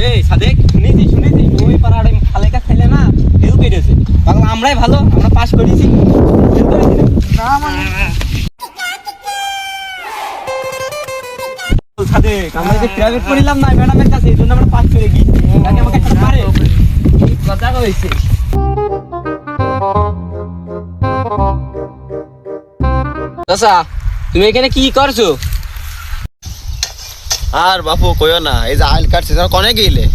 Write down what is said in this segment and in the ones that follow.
এই সাদেক শুনেছি ওই পাড়ার খালেকা ছেলে না ফেল করেছে, বাংলা আমরাই ভালো, আমরা পাস করেছি। না মানে সাদেক আমরা যে প্রাইভেট পড়িলাম না ম্যাডামের কাছে, এই জন্য আমরা পাস করে গেছি। তাকে আমাকে একটা মারে কথা কইছে। চাচা তুমি এখানে কি করছো? আর বাপু কইও না, এই যে আইল কাটছে কনে গেলে?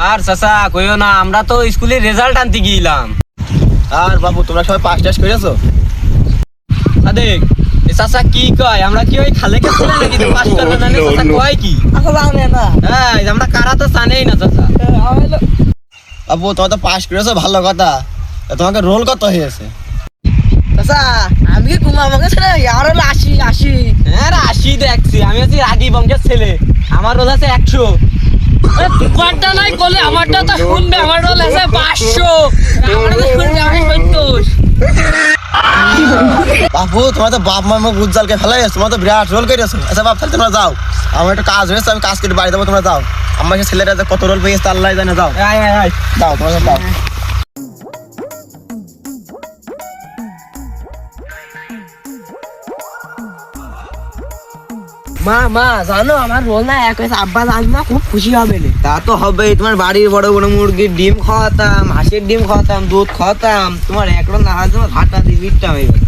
আর চাচা কইও না, আমরা তো স্কুলের রেজাল্ট আনতে গিয়েছিলাম। আর বাপু তোমরা সবাই পাস টাস করেছো? সাদেক এ চাচা কি কয়, আমরা কি ওই খালে কে ছেলে নাকি যে পাস করবে জানে? চাচা কয় কি জানে না। হ্যাঁ আমরা কারা তো জানেই না চাচা। বাপু তোমরা তো পাস করেছো, ভালো কথা। তোমাকে রোল কত হয়েছে? চাচা আমি কি কুমা আমাকে ছেড়ে আর হলো 80 হ্যাঁ 80 দেখছি, আমি হচ্ছি রাগী বংশের ছেলে, আমার রোল আছে 100। তোমারটা নাই বলে আমারটা তো শুনবে, আমার রোল আছে 500, আমারটা তো শুনবে আমি 70। বাপু তোমার তো বাপ মা মুখ উজ্জ্বলকে ফেলাই গেছো, তোমার তো বিরাট রোল করেছো। আচ্ছা বাপ তাহলে তোমরা যাও, আমার একটা কাজ হয়েছে, আমি কাজ করে বাড়ি যাবো, তোমরা যাও। আমার ছেলেরা যে কত রোল পেয়েছে আল্লাহ জানে। যাও আয় আয় আয় যাও তোমরা যাও। মা জানো আমার রোল না এক হয়েছে, আব্বা জানো না খুব খুশি হবে। তা তো হবেই, তোমার বাড়ির বড় বড় মুরগির ডিম খাওয়াতাম, হাঁসের ডিম খাওয়াতাম, দুধ খাওয়াতাম, তোমার এক রোল না হয় তোমার ঘাটা দিয়ে বিটটা হয়ে গেল।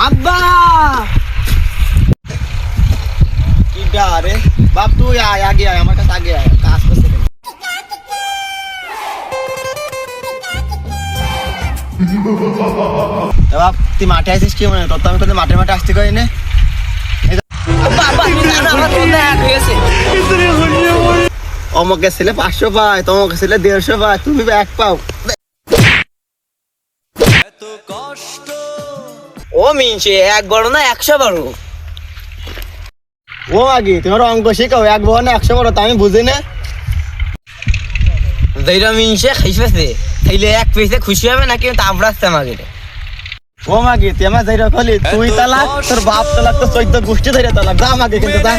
আব্বা কি আরে বাপ তুই আয়, আগে আয়, আমার কাছে আগে আয়, কাজ করছে কেন? বাপ তুই মাঠে আসিস কি মনে? তোর তো আমি কোথাও মাঠে আসতে করি না। অমকের ছেলে 500 পায়, তোমাকে ছেলে 150 পায়, তুমি 1 পাও। ও মিনছে 1 বড় না 100 বড়? ও আগে তোমার অঙ্ক শেখাও, 1 বড় না 100 বড় তা আমি বুঝি না। যেটা মিনছে খাইছে খাইলে 1 পেয়েছে খুশি হবে নাকি তাবড়াচ্ছে আমাকে? ও মাগে তুই আমার যাই রাখলি, তুই তালাক, তোর বাপ তালাক, তোর 14 গোষ্ঠী ধরে তালাক। যা আমাকে কিন্তু যা।